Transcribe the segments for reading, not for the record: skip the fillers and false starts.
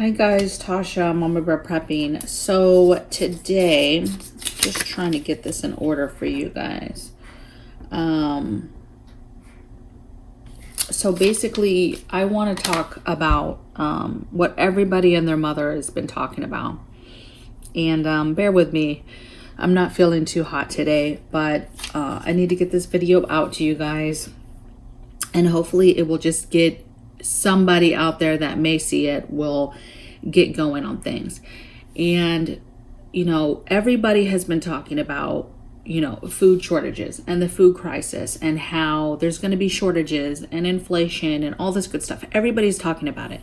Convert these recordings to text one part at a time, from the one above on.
Hi guys, Tasha, Mama Bear Prepping. So today, just trying to get this in order for you guys. So basically, I want to talk about what everybody and their mother has been talking about. And bear with me, I'm not feeling too hot today, but I need to get this video out to you guys. And hopefully it will just get somebody out there that may see it will get going on things. And, you know, everybody has been talking about, you know, food shortages and the food crisis and how there's going to be shortages and inflation and all this good stuff. Everybody's talking about it.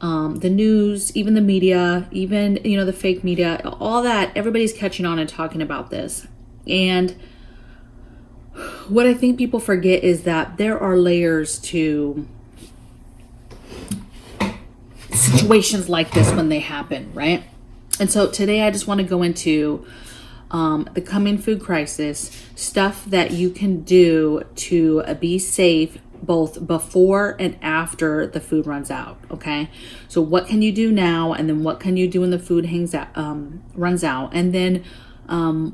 The news, even the media, even, you know, the fake media, all that, everybody's catching on and talking about this. And what I think people forget is that there are layers to situations like this when they happen, right? And so today I just want to go into the coming food crisis, stuff that you can do to be safe both before and after the food runs out, okay? So what can you do now, and then what can you do when the food runs out? And then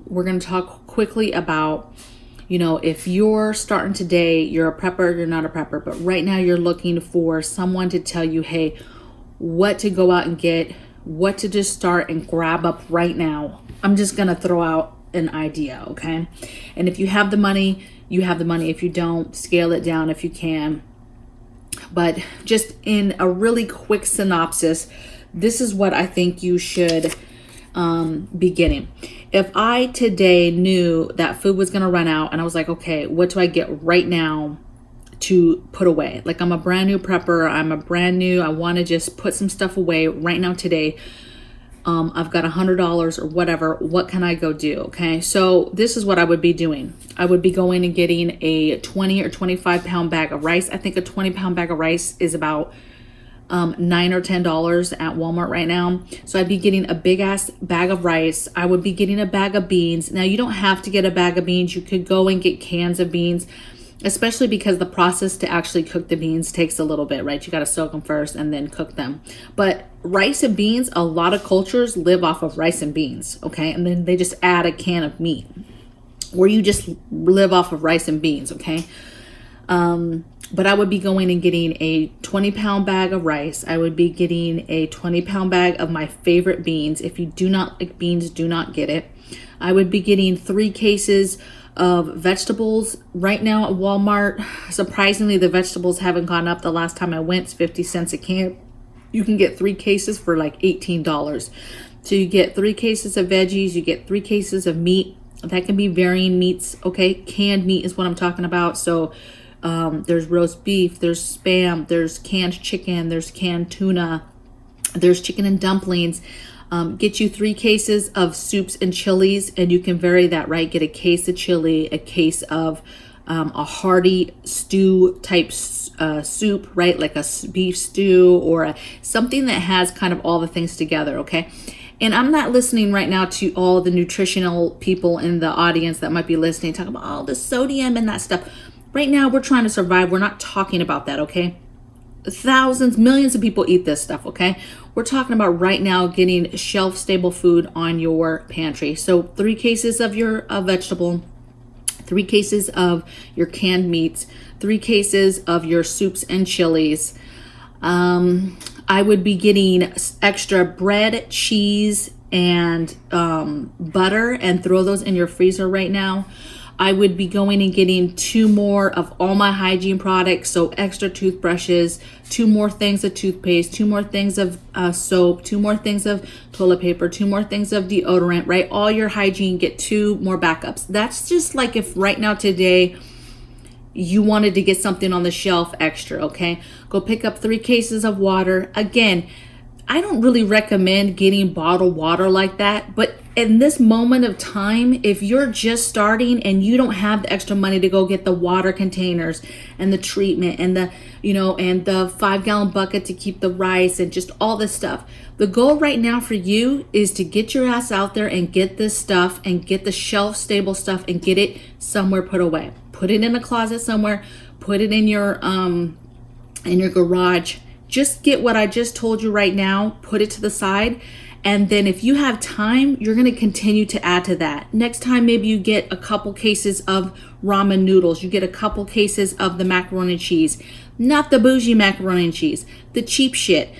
we're going to talk quickly about, you know, if you're starting today, you're a prepper, you're not a prepper, but right now you're looking for someone to tell you, hey, what to go out and get, what to just start and grab up right now. I'm just going to throw out an idea, okay? And if you have the money, you have the money. If you don't, scale it down if you can. But just in a really quick synopsis, this is what I think you should be getting. If I today knew that food was going to run out and I was like, okay, what do I get right now to put away? Like, I'm a brand new prepper. I want to just put some stuff away right now today. I've got $100 or whatever. What can I go do? Okay. So this is what I would be doing. I would be going and getting a 20 or 25 pound bag of rice. I think a 20 pound bag of rice is about $9 or $10 at Walmart right now. So I'd be getting a big ass bag of rice. I would be getting a bag of beans. Now, you don't have to get a bag of beans. You could go and get cans of beans, especially because the process to actually cook the beans takes a little bit, right? You got to soak them first and then cook them. But rice and beans, a lot of cultures live off of rice and beans, okay? And then they just add a can of meat, or you just live off of rice and beans, okay? But I would be going and getting a 20 pound bag of rice. I would be getting a 20 pound bag of my favorite beans. If you do not like beans, do not get it. I would be getting 3 cases of vegetables. Right now at Walmart, surprisingly, the vegetables haven't gone up. The last time I went, it's 50 cents a can. You can get 3 cases for like $18. So you get 3 cases of veggies, you get 3 cases of meat. That can be varying meats, okay? Canned meat is what I'm talking about. So there's roast beef, there's Spam, there's canned chicken, there's canned tuna, there's chicken and dumplings. Get you 3 cases of soups and chilies, and you can vary that, right? Get a case of chili, a case of a hearty stew type soup, right? Like a beef stew or something that has kind of all the things together, okay? And I'm not listening right now to all the nutritional people in the audience that might be listening, talking about all the sodium and that stuff. Right now, we're trying to survive. We're not talking about that, okay? Thousands, millions of people eat this stuff, okay? We're talking about right now getting shelf-stable food on your pantry. So 3 cases of your vegetable, 3 cases of your canned meats, 3 cases of your soups and chilies. I would be getting extra bread, cheese, and butter, and throw those in your freezer right now. I would be going and getting 2 more of all my hygiene products. So extra toothbrushes, 2 more things of toothpaste, 2 more things of soap, 2 more things of toilet paper, 2 more things of deodorant, right? All your hygiene, get 2 more backups. That's just like if right now today you wanted to get something on the shelf extra, okay? Go pick up 3 cases of water. Again, I don't really recommend getting bottled water like that, but in this moment of time, if you're just starting and you don't have the extra money to go get the water containers and the treatment and the, you know, and the 5-gallon bucket to keep the rice and just all this stuff, the goal right now for you is to get your ass out there and get this stuff and get the shelf stable stuff and get it somewhere put away. Put it in a closet somewhere, put it in your garage, just get what I just told you right now, put it to the side. And then if you have time, you're going to continue to add to that. Next time, maybe you get a couple cases of ramen noodles. You get a couple cases of the macaroni and cheese, not the bougie macaroni and cheese, the cheap shit.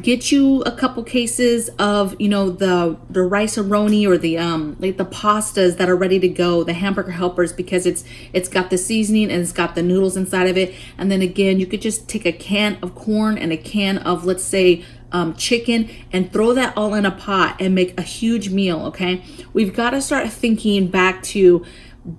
Get you a couple cases of, the rice-a-roni or the like the pastas that are ready to go, the hamburger helpers, because it's got the seasoning and it's got the noodles inside of it. And then again, you could just take a can of corn and a can of, let's say, chicken, and throw that all in a pot and make a huge meal. Okay, we've got to start thinking back to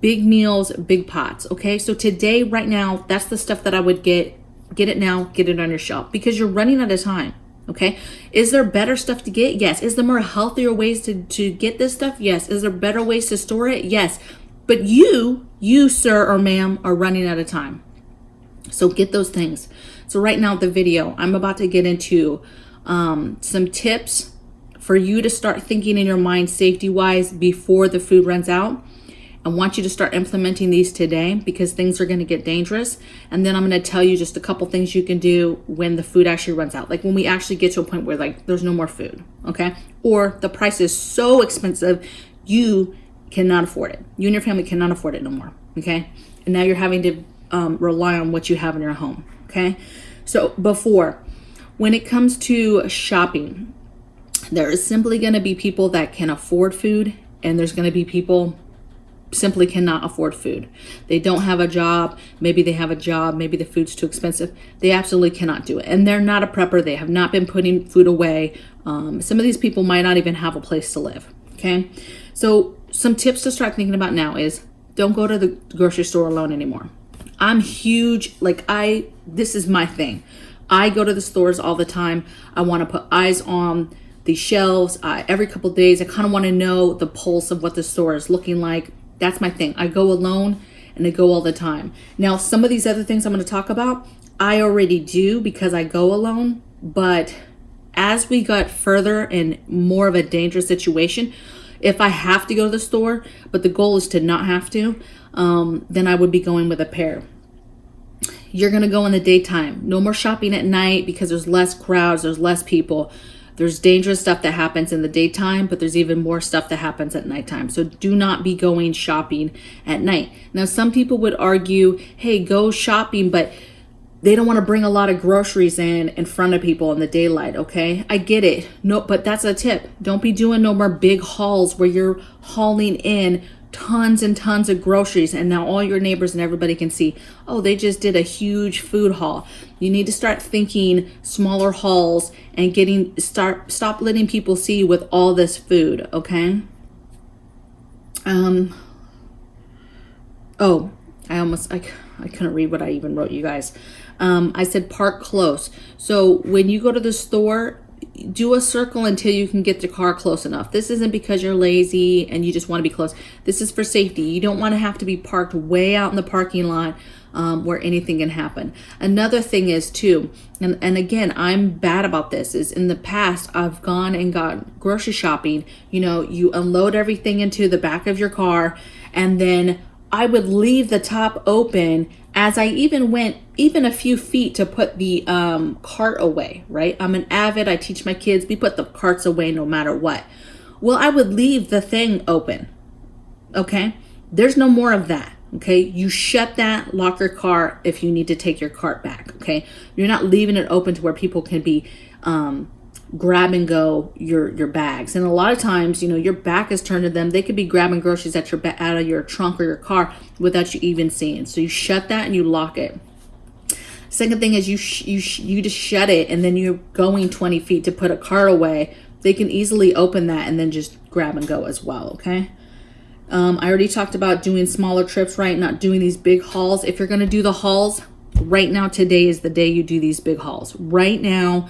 big meals, big pots. Okay, so today, right now, that's the stuff that I would get it now, get it on your shelf, because you're running out of time. Okay, is there better stuff to get? Yes. Is there more healthier ways to get this stuff? Yes. Is there better ways to store it? Yes. But you sir or ma'am, are running out of time. So get those things. So right now, the video, I'm about to get into some tips for you to start thinking in your mind safety wise before the food runs out. I want you to start implementing these today, because things are going to get dangerous. And then I'm going to tell you just a couple things you can do when the food actually runs out. Like when we actually get to a point where like there's no more food, okay? Or the price is so expensive, you cannot afford it. You and your family cannot afford it no more, okay? And now you're having to rely on what you have in your home, okay? So when it comes to shopping, there is simply going to be people that can afford food, and there's going to be people simply cannot afford food. They don't have a job. Maybe they have a job. Maybe the food's too expensive. They absolutely cannot do it. And they're not a prepper. They have not been putting food away. Some of these people might not even have a place to live. Okay. So some tips to start thinking about now is don't go to the grocery store alone anymore. I'm huge. This is my thing. I go to the stores all the time. I want to put eyes on the shelves every couple of days. I kind of want to know the pulse of what the store is looking like. That's my thing. I go alone and I go all the time. Now, some of these other things I'm going to talk about, I already do because I go alone. But as we got further in more of a dangerous situation, if I have to go to the store, but the goal is to not have to, then I would be going with a pair. You're going to go in the daytime. No more shopping at night because there's less crowds, there's less people. There's dangerous stuff that happens in the daytime, but there's even more stuff that happens at nighttime. So do not be going shopping at night. Now, some people would argue, hey, go shopping, but they don't want to bring a lot of groceries in front of people in the daylight, okay? I get it. No, but that's a tip. Don't be doing no more big hauls where you're hauling in tons and tons of groceries, and now all your neighbors and everybody can see, oh, they just did a huge food haul. You need to start thinking smaller hauls and stop letting people see you with all this food, okay? I couldn't read what I even wrote, you guys. I said park close. So when you go to the store, do a circle until you can get the car close enough. This isn't because you're lazy and you just want to be close. This is for safety. You don't want to have to be parked way out in the parking lot where anything can happen. Another thing is too, and again, I'm bad about this, is in the past, I've gone and got grocery shopping. You unload everything into the back of your car, and then I would leave the top open as I even went a few feet to put the cart away, right? I'm an avid, I teach my kids, we put the carts away no matter what. Well, I would leave the thing open, okay? There's no more of that, okay? You shut that, lock your car if you need to take your cart back, okay? You're not leaving it open to where people can be grab and go your bags. And a lot of times, your back is turned to them. They could be grabbing groceries out of your trunk or your car without you even seeing. So you shut that and you lock it. Second thing is you just shut it, and then you're going 20 feet to put a cart away. They can easily open that and then just grab and go as well, okay? I already talked about doing smaller trips, right? Not doing these big hauls. If you're going to do the hauls, right now, today is the day you do these big hauls. Right now,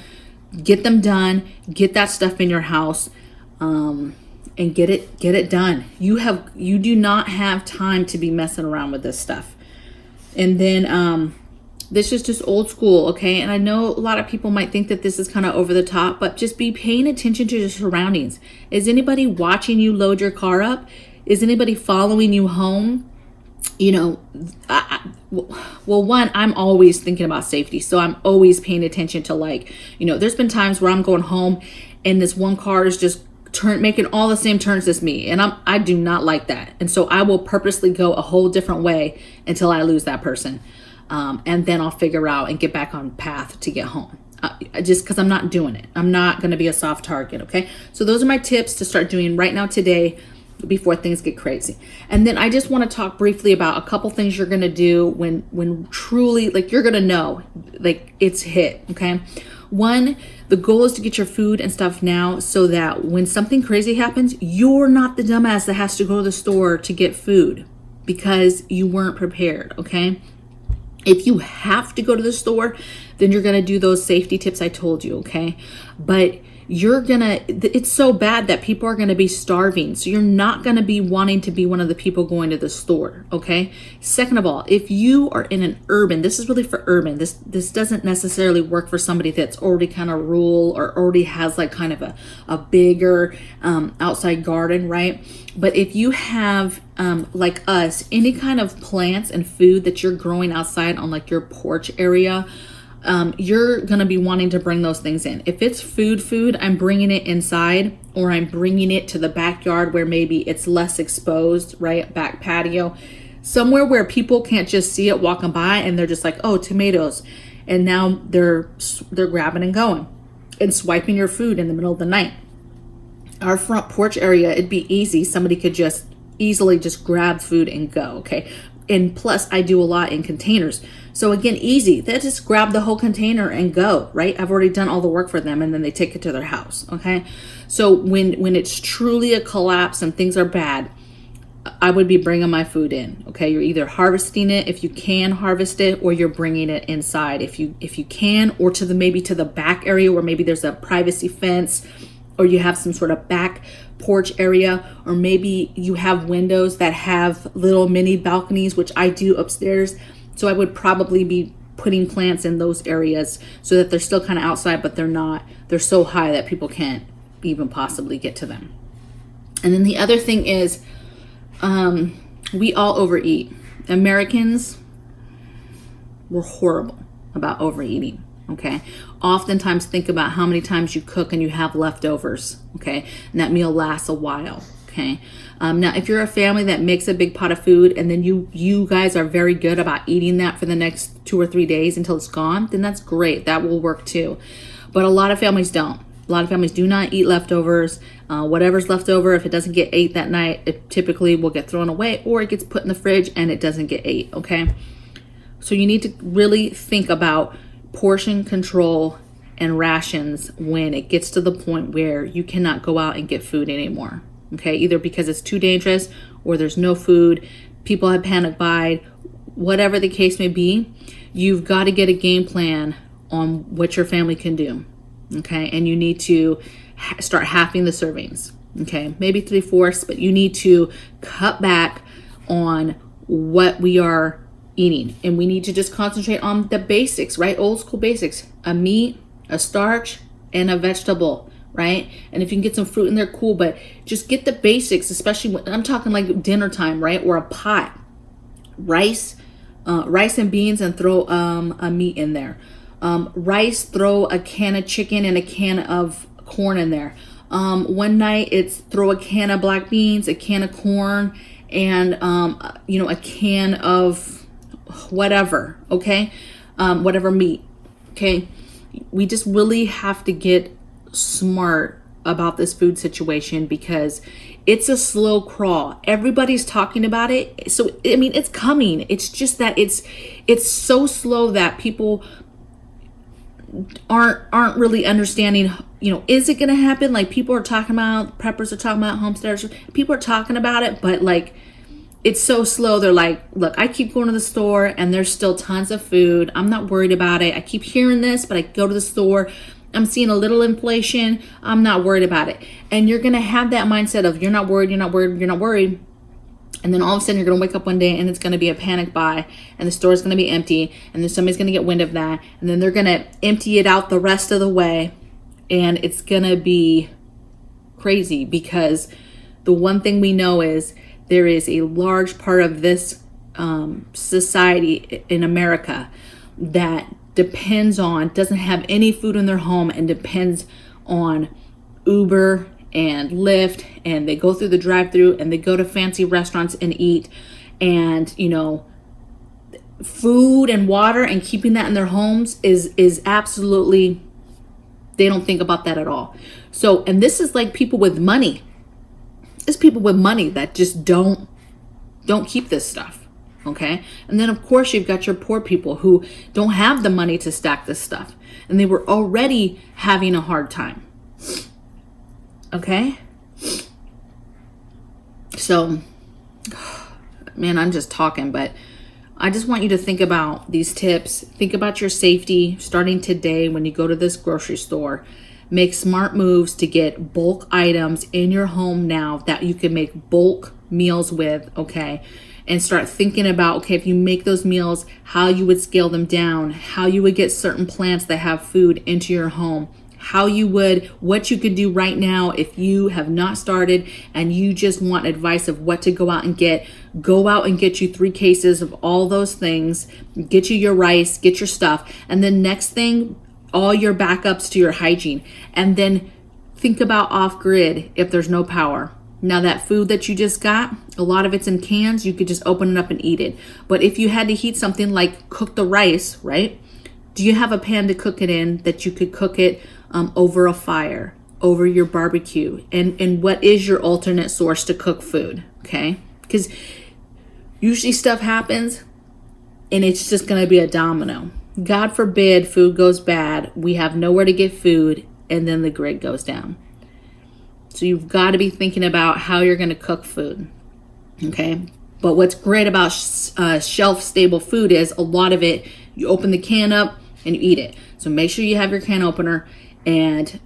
get them done, get that stuff in your house, and get it done. You do not have time to be messing around with this stuff. And then this is just old school, okay? And I know a lot of people might think that this is kind of over the top, but just be paying attention to your surroundings. Is anybody watching you load your car up? Is anybody following you home? Well, one, I'm always thinking about safety. So I'm always paying attention to, like, there's been times where I'm going home and this one car is just making all the same turns as me. And I do not like that. And so I will purposely go a whole different way until I lose that person. And then I'll figure out and get back on path to get home. Just because I'm not doing it. I'm not going to be a soft target. Okay. So those are my tips to start doing right now today before things get crazy. And then I just want to talk briefly about a couple things you're going to do when truly, like, you're going to know, like, it's hit. Okay. One, the goal is to get your food and stuff now so that when something crazy happens, you're not the dumbass that has to go to the store to get food because you weren't prepared. Okay. If you have to go to the store, then you're going to do those safety tips I told you. Okay. But it's so bad that people are going to be starving. So you're not going to be wanting to be one of the people going to the store. Okay. Second of all, if you are in an urban, this is really for urban. This doesn't necessarily work for somebody that's already kind of rural or already has like kind of a bigger outside garden, right? But if you have, like us, any kind of plants and food that you're growing outside on like your porch area, you're going to be wanting to bring those things in. If it's food, I'm bringing it inside, or I'm bringing it to the backyard where maybe it's less exposed, right? Back patio, somewhere where people can't just see it walking by and they're just like, oh, tomatoes. And now they're grabbing and going and swiping your food in the middle of the night. Our front porch area, it'd be easy. Somebody could just easily just grab food and go. Okay. And plus I do a lot in containers. So again, easy. They just grab the whole container and go, right? I've already done all the work for them and then they take it to their house. Okay. So when it's truly a collapse and things are bad, I would be bringing my food in. Okay. You're either harvesting it if you can harvest it, or you're bringing it inside if you can, or maybe to the back area where maybe there's a privacy fence, or you have some sort of back porch area, or maybe you have windows that have little mini balconies, which I do upstairs. So I would probably be putting plants in those areas so that they're still kind of outside, but they're so high that people can't even possibly get to them. And then the other thing is, we all overeat. Americans, we're horrible about overeating. Okay. Oftentimes think about how many times you cook and you have leftovers. Okay. And that meal lasts a while. Okay. Now, if you're a family that makes a big pot of food and then you guys are very good about eating that for the next 2 or 3 days until it's gone, then that's great. That will work too. But a lot of families don't. A lot of families do not eat leftovers. Whatever's left over, if it doesn't get ate that night, it typically will get thrown away, or it gets put in the fridge and it doesn't get ate. Okay. So you need to really think about portion control and rations when it gets to the point where you cannot go out and get food anymore. Okay, either because it's too dangerous or there's no food, people have panic buyed, whatever the case may be. You've got to get a game plan on what your family can do. Okay, and you need to start halving the servings. Okay, maybe 3/4, but you need to cut back on what we are eating, and we need to just concentrate on the basics, right? Old school basics: a meat, a starch, and a vegetable, right? And if you can get some fruit in there, cool, but just get the basics, especially when I'm talking like dinner time, right? Or a pot, rice and beans, and throw a meat in there. Rice, throw a can of chicken and a can of corn in there. One night it's throw a can of black beans, a can of corn, and a can of whatever, okay? Whatever meat, okay? We just really have to get smart about this food situation because it's a slow crawl. Everybody's talking about it. So, I mean, it's coming. It's just that it's so slow that people aren't really understanding, is it going to happen? Like, people are talking about, preppers are talking about, homesteaders, people are talking about it, but like, it's so slow. They're like, look, I keep going to the store and there's still tons of food. I'm not worried about it. I keep hearing this, but I go to the store, I'm seeing a little inflation. I'm not worried about it. And you're going to have that mindset of you're not worried, you're not worried, you're not worried. And then all of a sudden you're going to wake up one day and it's going to be a panic buy and the store is going to be empty and then somebody's going to get wind of that. And then they're going to empty it out the rest of the way. And it's going to be crazy because the one thing we know is there is a large part of this society in America that doesn't have any food in their home and depends on Uber and Lyft, and they go through the drive-through and they go to fancy restaurants and eat, and food and water and keeping that in their homes is absolutely, they don't think about that at all. So, and this is like people with money. It's people with money that just don't keep this stuff. Okay. And then of course you've got your poor people who don't have the money to stack this stuff, and they were already having a hard time. Okay. So, man, I'm just talking, but I just want you to think about these tips. Think about your safety starting today when you go to this grocery store. Make smart moves to get bulk items in your home now that you can make bulk meals with, okay? And start thinking about, okay, if you make those meals, how you would scale them down, how you would get certain plants that have food into your home, what you could do right now if you have not started and you just want advice of what to go out and get. Go out and get you 3 cases of all those things, get you your rice, get your stuff. And then next thing, all your backups to your hygiene. And then think about off grid if there's no power. Now that food that you just got, a lot of it's in cans. You could just open it up and eat it. But if you had to heat something like cook the rice, right? Do you have a pan to cook it in that you could cook it over a fire, over your barbecue? And what is your alternate source to cook food? Okay. Because usually stuff happens and it's just going to be a domino. God forbid food goes bad. We have nowhere to get food, and then the grid goes down. So you've got to be thinking about how you're going to cook food. Okay. But what's great about shelf stable food is a lot of it, you open the can up and you eat it. So make sure you have your can opener, and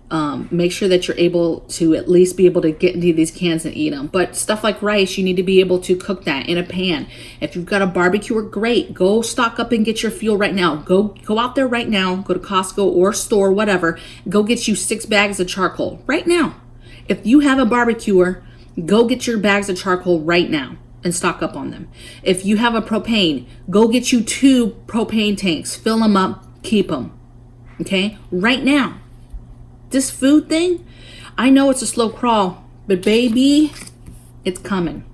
make sure that you're able to at least be able to get into these cans and eat them. But stuff like rice, you need to be able to cook that in a pan. If you've got a barbecue, great. Go stock up and get your fuel right now. Go out there right now. Go to Costco or store, whatever. Go get you 6 bags of charcoal right now. If you have a barbecuer, go get your bags of charcoal right now and stock up on them. If you have a propane, go get you 2 propane tanks. Fill them up, keep them. Okay? Right now. This food thing, I know it's a slow crawl, but baby, it's coming.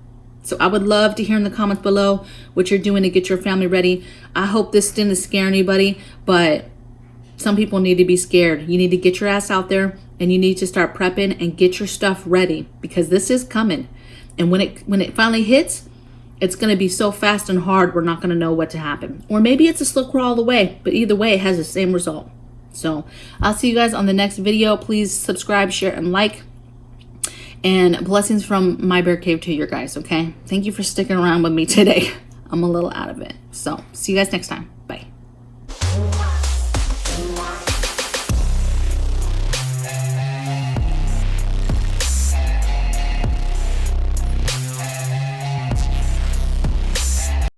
So I would love to hear in the comments below what you're doing to get your family ready. I hope this didn't scare anybody, but some people need to be scared. You need to get your ass out there, and you need to start prepping and get your stuff ready, because this is coming. And when it finally hits, it's going to be so fast and hard, we're not going to know what to happen. Or maybe it's a slow crawl all the way, but either way, it has the same result. So I'll see you guys on the next video. Please subscribe, share, and like. And blessings from my bear cave to your guys, okay? Thank you for sticking around with me today. I'm a little out of it. So see you guys next time.